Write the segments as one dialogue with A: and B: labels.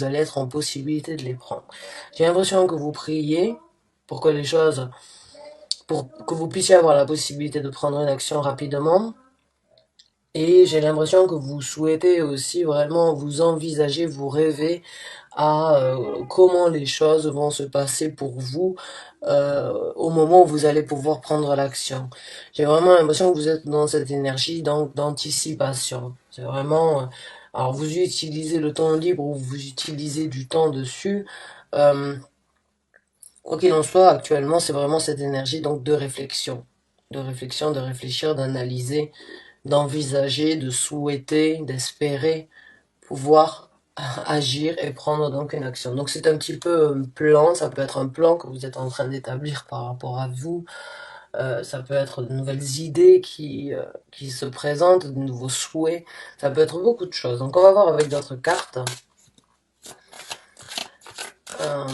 A: vous allez être en possibilité de les prendre. J'ai l'impression que vous priez pour que les choses, pour que vous puissiez avoir la possibilité de prendre une action rapidement. Et j'ai l'impression que vous souhaitez aussi vraiment vous envisager, vous rêver à comment les choses vont se passer pour vous au moment où vous allez pouvoir prendre l'action. J'ai vraiment l'impression que vous êtes dans cette énergie d'anticipation. C'est vraiment... alors vous utilisez le temps libre ou vous utilisez du temps dessus. Euh, Quoi qu'il en soit, actuellement, c'est vraiment cette énergie donc de réflexion. De réflexion, de réfléchir, d'analyser, d'envisager, de souhaiter, d'espérer pouvoir agir et prendre donc une action. Donc c'est un petit peu un plan, ça peut être un plan que vous êtes en train d'établir par rapport à vous, ça peut être de nouvelles idées qui se présentent, de nouveaux souhaits, ça peut être beaucoup de choses. Donc on va voir avec d'autres cartes. Euh,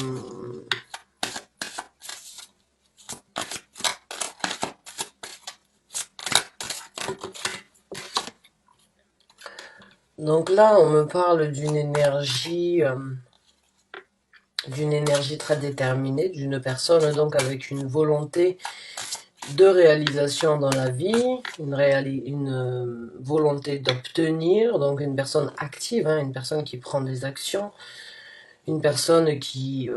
A: donc là on me parle d'une énergie très déterminée, d'une personne donc avec une volonté de réalisation dans la vie, une volonté d'obtenir, donc une personne active, hein, une personne qui prend des actions, une personne qui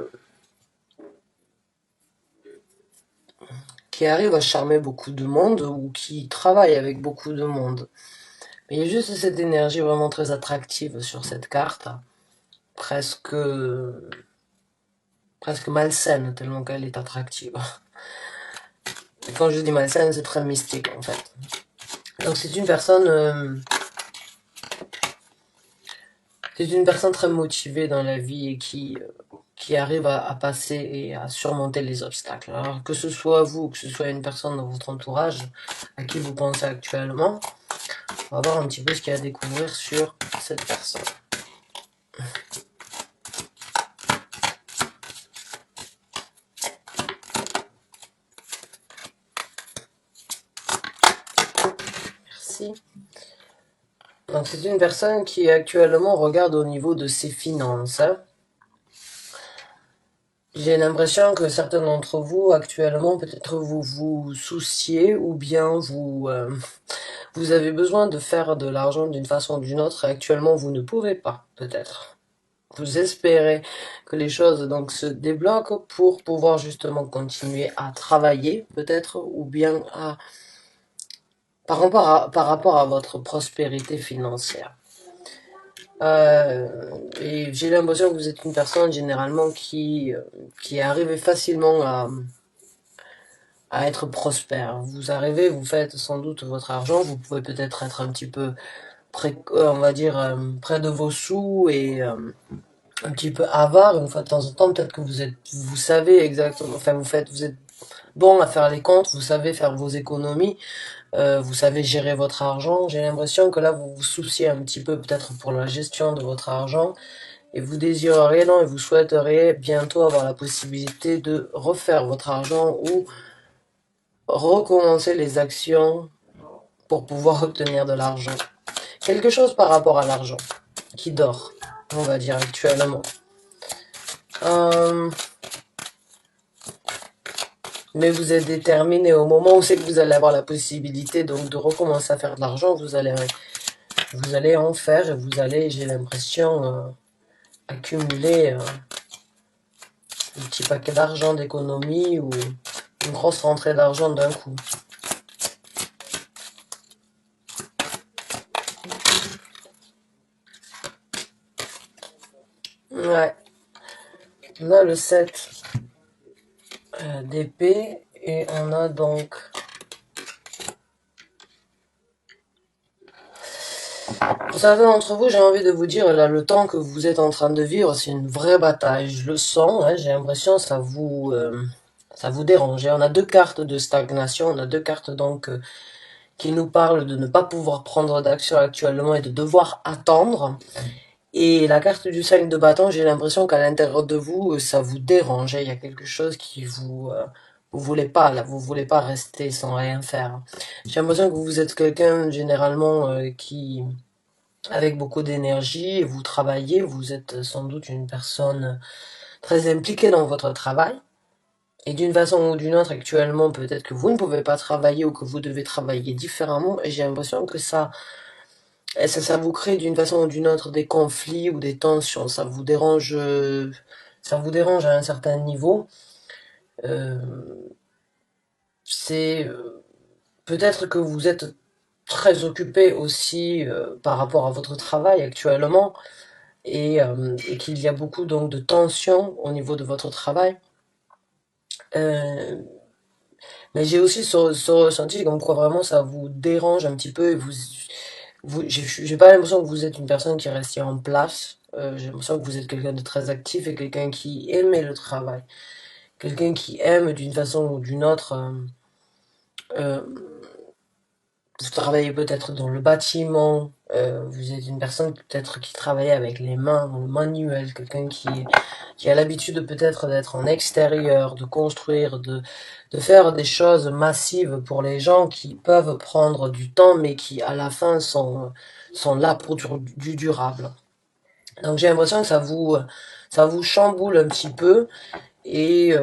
A: arrive à charmer beaucoup de monde ou qui travaille avec beaucoup de monde. Mais il y a juste cette énergie vraiment très attractive sur cette carte, presque, presque malsaine tellement qu'elle est attractive. Et quand je dis malsaine, c'est très mystique en fait. Donc c'est une personne très motivée dans la vie et qui arrive à passer et à surmonter les obstacles. Alors que ce soit vous, que ce soit une personne dans votre entourage à qui vous pensez actuellement, on va voir un petit peu ce qu'il y a à découvrir sur cette personne. Merci. Donc c'est une personne qui actuellement regarde au niveau de ses finances, hein. J'ai l'impression que certains d'entre vous actuellement peut-être vous vous souciez ou bien vous avez besoin de faire de l'argent d'une façon ou d'une autre et actuellement vous ne pouvez pas peut-être. Vous espérez que les choses donc se débloquent pour pouvoir justement continuer à travailler peut-être ou bien par rapport à votre prospérité financière. Et j'ai l'impression que vous êtes une personne généralement qui arrive facilement à être prospère. Vous arrivez, vous faites sans doute votre argent, vous pouvez peut-être être un petit peu près, on va dire, près de vos sous et un petit peu avare. Une fois de temps en temps, peut-être que vous savez exactement, enfin vous êtes bon à faire les comptes, vous savez faire vos économies, vous savez gérer votre argent. J'ai l'impression que là vous vous souciez un petit peu peut-être pour la gestion de votre argent et vous désireriez, non, et vous souhaiteriez bientôt avoir la possibilité de refaire votre argent ou recommencer les actions pour pouvoir obtenir de l'argent. Quelque chose par rapport à l'argent qui dort, on va dire actuellement. Euh, mais vous êtes déterminé au moment où c'est que vous allez avoir la possibilité donc de recommencer à faire de l'argent, vous allez en faire et vous allez, j'ai l'impression, accumuler un petit paquet d'argent d'économie ou une grosse rentrée d'argent d'un coup. Ouais, on a le 7 d'épée et on a donc... Pour certains d'entre vous, j'ai envie de vous dire, là, le temps que vous êtes en train de vivre, c'est une vraie bataille. Je le sens, hein, j'ai l'impression que ça vous dérange. Et on a deux cartes de stagnation, on a deux cartes donc qui nous parlent de ne pas pouvoir prendre d'action actuellement et de devoir attendre. Et la carte du 5 de bâton, j'ai l'impression qu'à l'intérieur de vous, ça vous dérange. Il y a quelque chose qui vous voulez pas, là, vous voulez pas rester sans rien faire. J'ai l'impression que vous êtes quelqu'un généralement qui avec beaucoup d'énergie, et vous travaillez, vous êtes sans doute une personne très impliquée dans votre travail. Et d'une façon ou d'une autre, actuellement, peut-être que vous ne pouvez pas travailler ou que vous devez travailler différemment. Et j'ai l'impression que ça vous crée d'une façon ou d'une autre des conflits ou des tensions. Ça vous dérange à un certain niveau. Euh, c'est peut-être que vous êtes très occupé aussi par rapport à votre travail actuellement et qu'il y a beaucoup donc de tensions au niveau de votre travail. Euh, mais j'ai aussi ce ressenti comme quoi vraiment ça vous dérange un petit peu et j'ai pas l'impression que vous êtes une personne qui reste en place. J'ai l'impression que vous êtes quelqu'un de très actif et quelqu'un qui aimait le travail. Quelqu'un qui aime d'une façon ou d'une autre. Euh, vous travaillez peut-être dans le bâtiment. Vous êtes une personne peut-être qui travaille avec les mains, dans le manuel. Quelqu'un qui a l'habitude peut-être d'être en extérieur, de construire, de faire des choses massives pour les gens qui peuvent prendre du temps mais qui à la fin sont là pour du durable. Donc j'ai l'impression que ça vous chamboule un petit peu et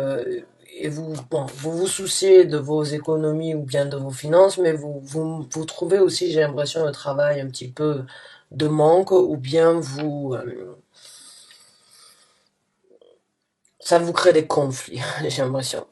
A: vous vous souciez de vos économies ou bien de vos finances, mais vous trouvez aussi, j'ai l'impression, le travail un petit peu de manque ou bien ça vous crée des conflits, j'ai l'impression.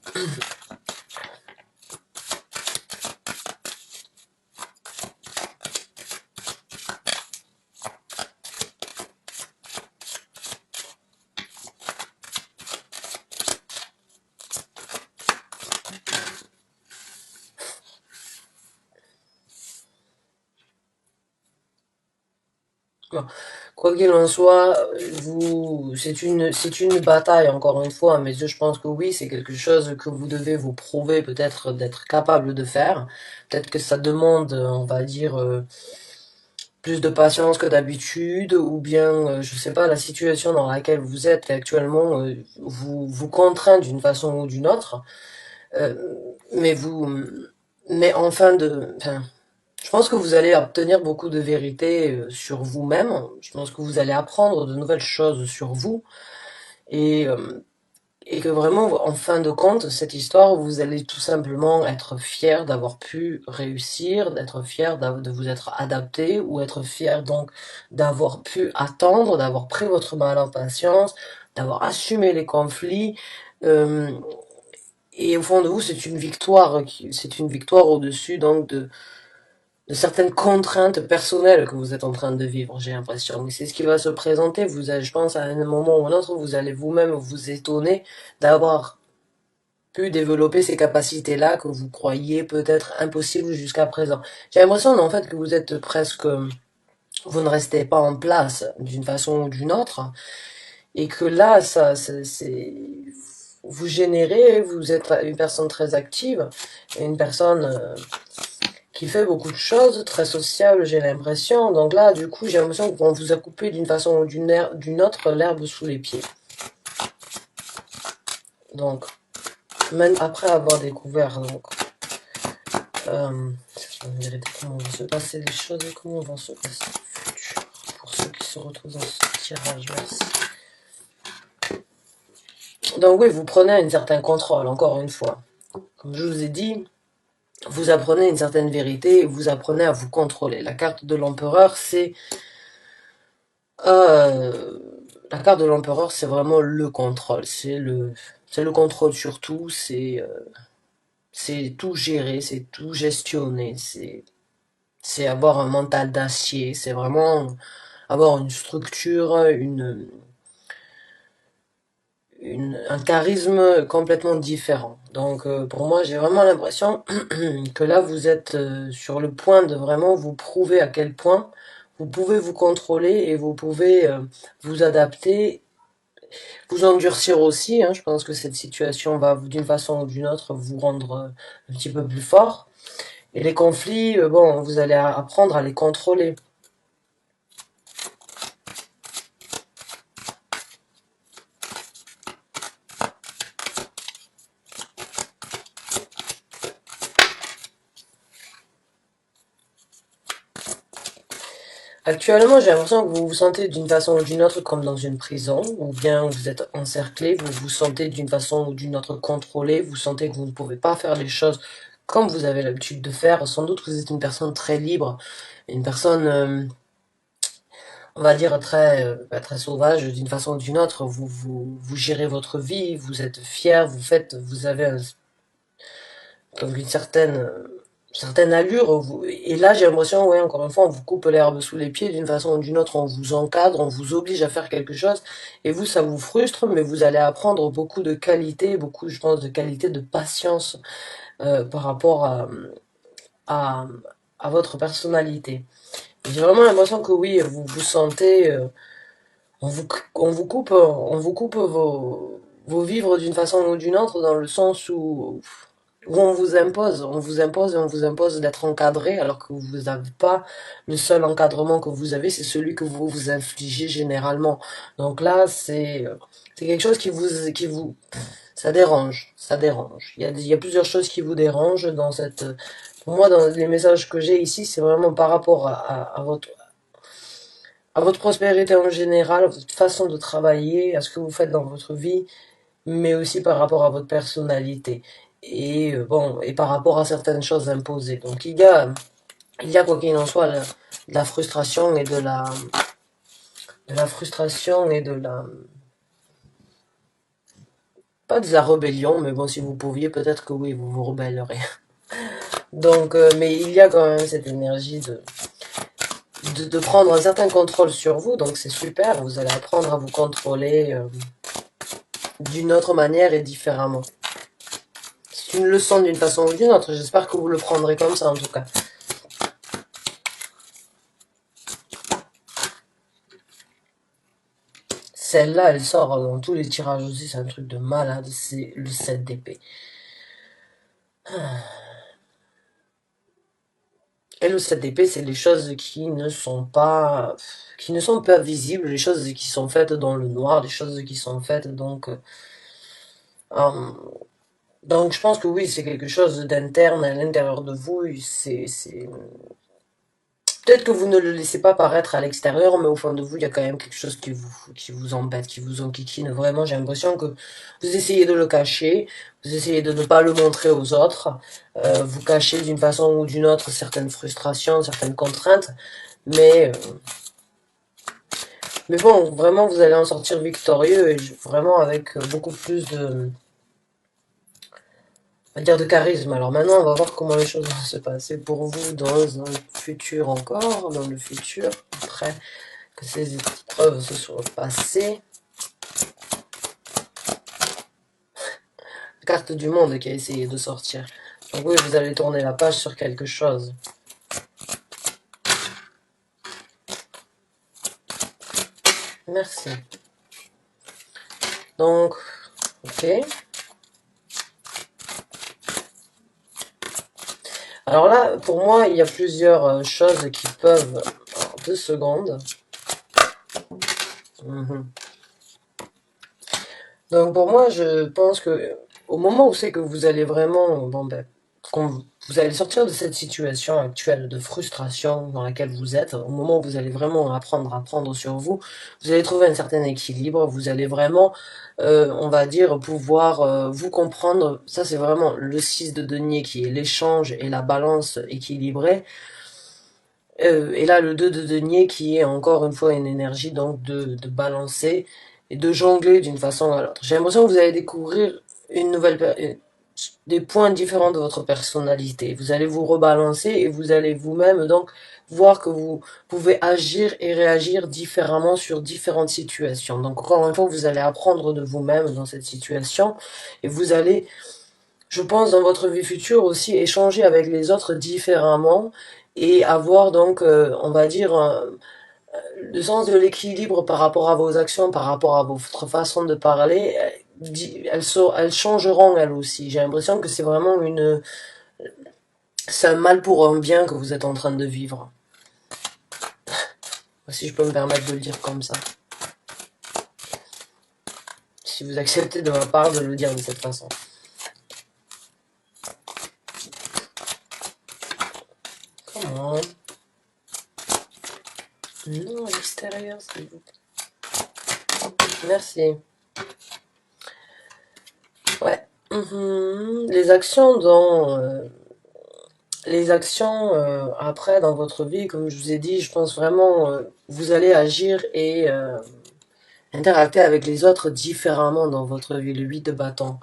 A: Bon. Quoi qu'il en soit, c'est une bataille, encore une fois, mais je pense que oui, c'est quelque chose que vous devez vous prouver peut-être d'être capable de faire. Peut-être que ça demande, on va dire, plus de patience que d'habitude, ou bien, je sais pas, la situation dans laquelle vous êtes actuellement vous contraint d'une façon ou d'une autre, Euh, mais enfin, je pense que vous allez obtenir beaucoup de vérité sur vous-même. Je pense que vous allez apprendre de nouvelles choses sur vous et et que vraiment, en fin de compte, cette histoire, vous allez tout simplement être fier d'avoir pu réussir, d'être fier de vous être adapté, ou être fier donc d'avoir pu attendre, d'avoir pris votre mal en patience, d'avoir assumé les conflits. Euh, et au fond de vous, c'est une victoire au-dessus donc de certaines contraintes personnelles que vous êtes en train de vivre, j'ai l'impression. Mais c'est ce qui va se présenter. Vous allez, je pense, à un moment ou à un autre, vous allez vous-même vous étonner d'avoir pu développer ces capacités-là que vous croyiez peut-être impossibles jusqu'à présent. J'ai l'impression en fait que vous êtes presque, vous ne restez pas en place d'une façon ou d'une autre, et que là, vous générez, vous êtes une personne très active, une personne qui fait beaucoup de choses, très sociable, j'ai l'impression. Donc là, du coup, j'ai l'impression qu'on vous a coupé d'une façon ou d'une autre l'herbe sous les pieds. Donc, même après avoir découvert donc Euh, comment vont se passer les choses et comment vont se passer le futur pour ceux qui se retrouvent dans ce tirage. Merci. Donc oui, vous prenez un certain contrôle, encore une fois. Comme je vous ai dit, vous apprenez une certaine vérité et vous apprenez à vous contrôler. La carte de l'empereur, Euh, la carte de l'empereur, c'est vraiment le contrôle. C'est le contrôle sur tout, c'est tout gérer, c'est tout gestionner, c'est avoir un mental d'acier, c'est vraiment avoir une structure, un charisme complètement différent. Donc pour moi, j'ai vraiment l'impression que là, vous êtes sur le point de vraiment vous prouver à quel point vous pouvez vous contrôler et vous pouvez vous adapter, vous endurcir aussi. Hein. Je pense que cette situation va, d'une façon ou d'une autre, vous rendre un petit peu plus fort. Et les conflits, bon, vous allez apprendre à les contrôler. Actuellement, j'ai l'impression que vous vous sentez d'une façon ou d'une autre comme dans une prison, ou bien vous êtes encerclé, vous vous sentez d'une façon ou d'une autre contrôlé, vous sentez que vous ne pouvez pas faire les choses comme vous avez l'habitude de faire. Sans doute que vous êtes une personne très libre, une personne, on va dire, très sauvage d'une façon ou d'une autre. Vous gérez votre vie, vous êtes fier, vous avez comme une certaine allure. Et là, j'ai l'impression, ouais, encore une fois, on vous coupe l'herbe sous les pieds d'une façon ou d'une autre, on vous encadre, on vous oblige à faire quelque chose, et vous, ça vous frustre, mais vous allez apprendre beaucoup de qualité, beaucoup, je pense, de qualité, de patience par rapport à, à votre personnalité. J'ai vraiment l'impression que oui, vous vous sentez, on vous coupe vos vivres d'une façon ou d'une autre, dans le sens où on vous impose et on vous impose d'être encadré, alors que vous n'avez pas le seul encadrement que vous avez, c'est celui que vous vous infligez généralement. Donc là, c'est quelque chose ça dérange, ça dérange. Il y a plusieurs choses qui vous dérangent dans pour moi, dans les messages que j'ai ici, c'est vraiment par rapport à votre prospérité en général, à votre façon de travailler, à ce que vous faites dans votre vie, mais aussi par rapport à votre personnalité. Et bon, et par rapport à certaines choses imposées. Donc il y a quoi qu'il en soit, de la frustration et de la frustration et de la, pas de la rébellion, mais bon, si vous pouviez, peut-être que oui, vous vous rebellerez. Donc, mais il y a quand même cette énergie de prendre un certain contrôle sur vous, donc c'est super, vous allez apprendre à vous contrôler d'une autre manière et différemment. C'est une leçon d'une façon ou d'une autre, j'espère que vous le prendrez comme ça en tout cas. Celle-là, elle sort dans tous les tirages aussi, c'est un truc de malade, c'est le 7 d'épée. Et le 7 d'épée, c'est les choses qui ne sont pas visibles, les choses qui sont faites dans le noir, les choses qui sont faites euh, donc je pense que oui, c'est quelque chose d'interne à l'intérieur de vous, peut-être que vous ne le laissez pas paraître à l'extérieur, mais au fond de vous, il y a quand même quelque chose qui vous embête, qui vous enquiquine. Vraiment, j'ai l'impression que vous essayez de le cacher, vous essayez de ne pas le montrer aux autres, vous cachez d'une façon ou d'une autre certaines frustrations, certaines contraintes, mais, euh, mais bon, vraiment, vous allez en sortir victorieux et vraiment avec beaucoup plus on va dire de charisme. Alors maintenant, on va voir comment les choses vont se passer pour vous dans un futur encore, dans le futur, après que ces épreuves se soient passées. La carte du monde qui a essayé de sortir. Donc oui, vous allez tourner la page sur quelque chose. Merci. Donc, ok. Alors là, pour moi, il y a plusieurs choses qui peuvent... Alors, 2 secondes. Mhm. Donc pour moi, je pense que au moment où c'est que vous allez vraiment, bon ben, quand vous allez sortir de cette situation actuelle de frustration dans laquelle vous êtes, au moment où vous allez vraiment apprendre à prendre sur vous, vous allez trouver un certain équilibre, vous allez vraiment, on va dire, pouvoir vous comprendre. Ça, c'est vraiment le 6 de denier qui est l'échange et la balance équilibrée. Et là, le 2 de denier qui est encore une fois une énergie donc de balancer et de jongler d'une façon à l'autre. J'ai l'impression que vous allez découvrir des points différents de votre personnalité. Vous allez vous rebalancer et vous allez vous-même donc voir que vous pouvez agir et réagir différemment sur différentes situations. Donc encore une fois, vous allez apprendre de vous-même dans cette situation et vous allez, je pense, dans votre vie future aussi échanger avec les autres différemment et avoir donc, on va dire, le sens de l'équilibre par rapport à vos actions, par rapport à votre façon de parler, elles changeront elles aussi. J'ai l'impression que c'est vraiment c'est un mal pour un bien que vous êtes en train de vivre. Si je peux me permettre de le dire comme ça. Si vous acceptez de ma part de le dire de cette façon. Comment? lumière, s'il vous plaît. Merci. Ouais. Les actions après dans votre vie, comme je vous ai dit, je pense vraiment vous allez agir et interacter avec les autres différemment dans votre vie. Le 8 de bâton.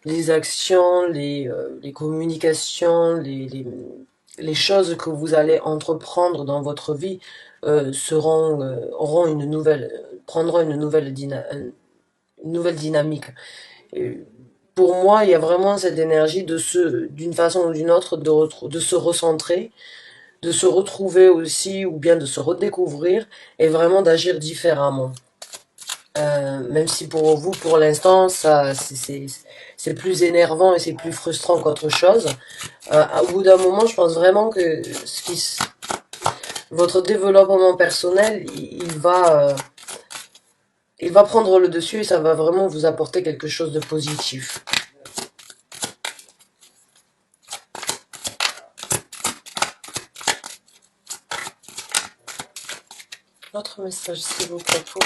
A: Les actions, les communications, les choses que vous allez entreprendre dans votre vie prendront une nouvelle dynamique. Et pour moi, il y a vraiment cette énergie d'une façon ou d'une autre, de se recentrer, de se retrouver aussi, ou bien de se redécouvrir, et vraiment d'agir différemment. Même si pour vous, pour l'instant, c'est plus énervant et c'est plus frustrant qu'autre chose. Au bout d'un moment, je pense vraiment que votre développement personnel, il va prendre le dessus et ça va vraiment vous apporter quelque chose de positif. Autre message, s'il vous plaît, pour.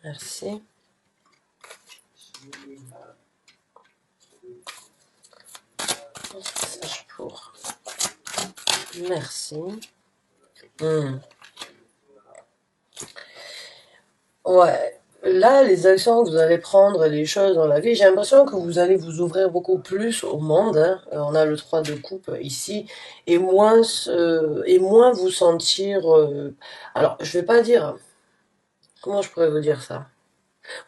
A: Merci. Autre message pour. Merci. Ouais. Là, les actions que vous allez prendre, les choses dans la vie, j'ai l'impression que vous allez vous ouvrir beaucoup plus au monde, hein. On a le 3 de coupe ici, et moins vous sentir. Alors, je vais pas dire. Comment je pourrais vous dire ça?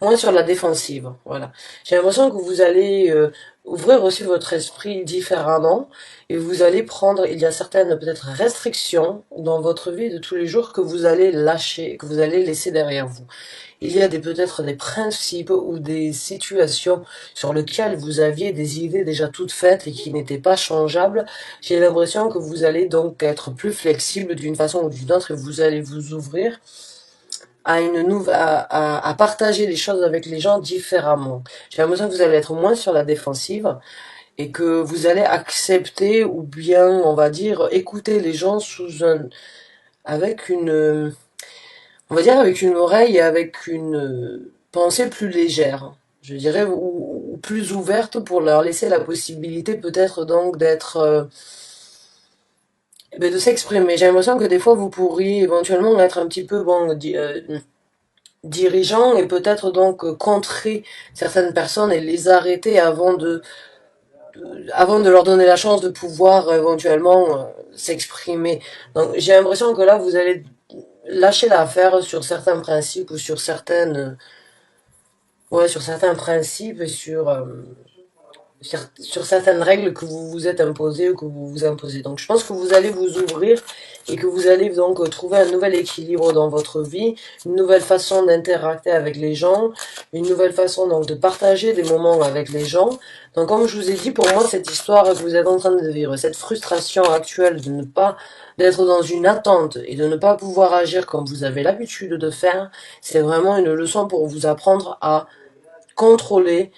A: Moins sur la défensive, voilà. J'ai l'impression que vous allez ouvrir aussi votre esprit différemment et vous allez prendre, il y a certaines peut-être restrictions dans votre vie de tous les jours que vous allez lâcher, que vous allez laisser derrière vous. Il y a peut-être des principes ou des situations sur lesquelles vous aviez des idées déjà toutes faites et qui n'étaient pas changeables. J'ai l'impression que vous allez donc être plus flexible d'une façon ou d'une autre et vous allez vous ouvrir à partager les choses avec les gens différemment. J'ai l'impression que vous allez être moins sur la défensive et que vous allez accepter ou bien, on va dire, écouter les gens avec on va dire avec une oreille et avec une pensée plus légère. Je dirais, ou plus ouverte pour leur laisser la possibilité peut-être donc de s'exprimer. J'ai l'impression que des fois vous pourriez éventuellement être un petit peu dirigeant et peut-être donc contrer certaines personnes et les arrêter avant de leur donner la chance de pouvoir éventuellement s'exprimer. Donc j'ai l'impression que là vous allez lâcher l'affaire sur certains principes ou sur certains principes et sur certaines règles que vous vous êtes imposées ou que vous vous imposez. Donc je pense que vous allez vous ouvrir et que vous allez donc trouver un nouvel équilibre dans votre vie, une nouvelle façon d'interacter avec les gens, une nouvelle façon donc de partager des moments avec les gens. Donc comme je vous ai dit, pour moi cette histoire que vous êtes en train de vivre, cette frustration actuelle de ne pas d'être dans une attente et de ne pas pouvoir agir comme vous avez l'habitude de faire, c'est vraiment une leçon pour vous apprendre à contrôler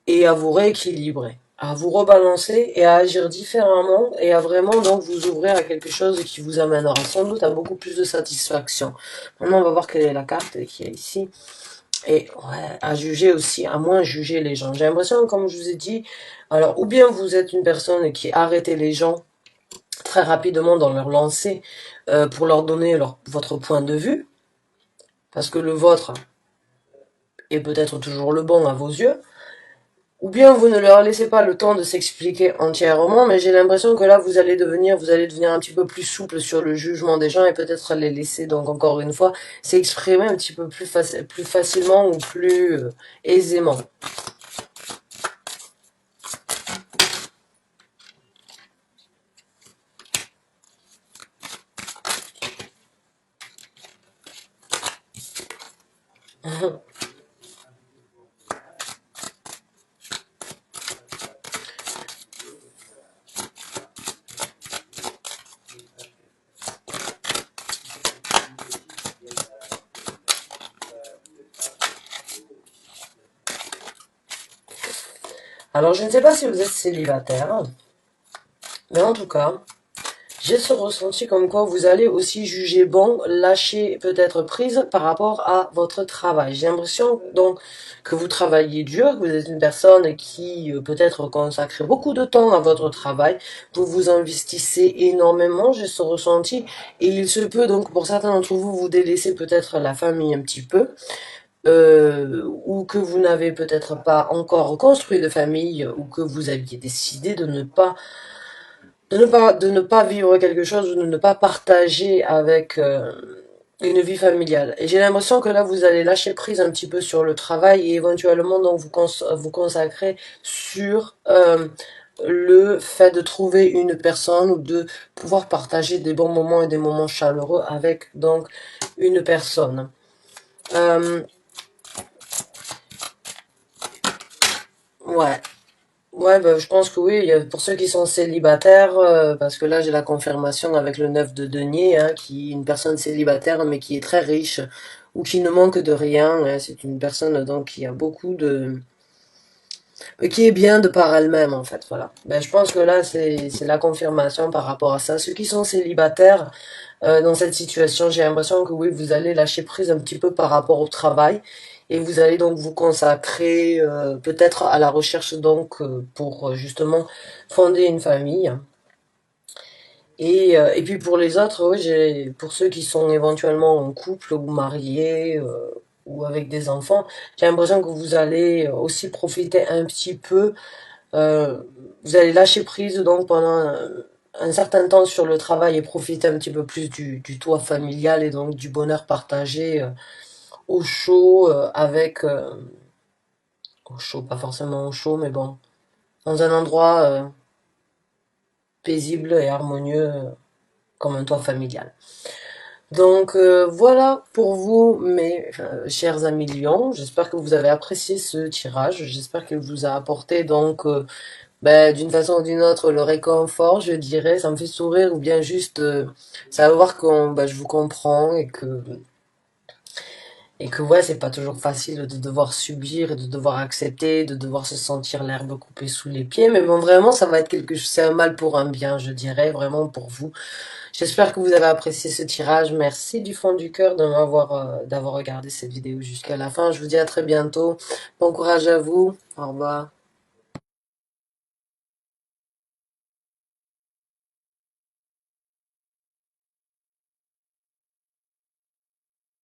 A: et à vous rééquilibrer, à vous rebalancer et à agir différemment et à vraiment donc vous ouvrir à quelque chose qui vous amènera sans doute à beaucoup plus de satisfaction. Maintenant, on va voir quelle est la carte qui est ici. Et ouais, à juger aussi, à moins juger les gens. J'ai l'impression, comme je vous ai dit, alors ou bien vous êtes une personne qui arrêtez les gens très rapidement dans leur lancée pour leur donner votre point de vue, parce que le vôtre est peut-être toujours le bon à vos yeux, ou bien vous ne leur laissez pas le temps de s'expliquer entièrement, mais j'ai l'impression que là vous allez devenir un petit peu plus souple sur le jugement des gens et peut-être les laisser donc encore une fois s'exprimer un petit peu plus facilement ou plus aisément. Alors je ne sais pas si vous êtes célibataire, mais en tout cas, J'ai ce ressenti comme quoi vous allez aussi juger bon, lâcher peut-être prise par rapport à votre travail. J'ai l'impression donc que vous travaillez dur, que vous êtes une personne qui peut-être consacre beaucoup de temps à votre travail, vous vous investissez énormément, j'ai ce ressenti, et il se peut donc pour certains d'entre vous vous délaisser peut-être la famille un petit peu, ou que vous n'avez peut-être pas encore construit de famille, ou que vous aviez décidé de ne pas vivre quelque chose, de ne pas partager avec une vie familiale. Et j'ai l'impression que là, vous allez lâcher prise un petit peu sur le travail et éventuellement donc vous consacrer sur le fait de trouver une personne ou de pouvoir partager des bons moments et des moments chaleureux avec donc une personne. Euh, ouais. Ouais, bah, je pense que oui, pour ceux qui sont célibataires, parce que là j'ai la confirmation avec le 9 de denier, hein, qui est une personne célibataire mais qui est très riche ou qui ne manque de rien. Hein. C'est une personne donc qui a beaucoup de, qui est bien de par elle-même en fait. Voilà. Ben, je pense que là c'est la confirmation par rapport à ça. Ceux qui sont célibataires dans cette situation, j'ai l'impression que oui, vous allez lâcher prise un petit peu par rapport au travail et vous allez donc vous consacrer peut-être à la recherche donc pour justement fonder une famille. Et puis pour les autres, oui, pour ceux qui sont éventuellement en couple ou mariés ou avec des enfants, j'ai l'impression que vous allez aussi profiter un petit peu, euh, vous allez lâcher prise donc pendant un certain temps sur le travail et profiter un petit peu plus du toit familial et donc du bonheur partagé au chaud au chaud, pas forcément au chaud, mais bon, dans un endroit paisible et harmonieux comme un toit familial. Donc voilà pour vous, mes chers amis lions. J'espère que vous avez apprécié ce tirage. J'espère qu'il vous a apporté donc ben, d'une façon ou d'une autre le réconfort, je dirais. Ça me fait sourire ou bien juste savoir que ben, je vous comprends et que ouais, c'est pas toujours facile de devoir subir et de devoir accepter, de devoir se sentir l'herbe coupée sous les pieds. Mais bon, vraiment, ça va être quelque chose, c'est un mal pour un bien, je dirais, vraiment pour vous. J'espère que vous avez apprécié ce tirage. Merci du fond du cœur de d'avoir regardé cette vidéo jusqu'à la fin. Je vous dis à très bientôt. Bon courage à vous. Au revoir.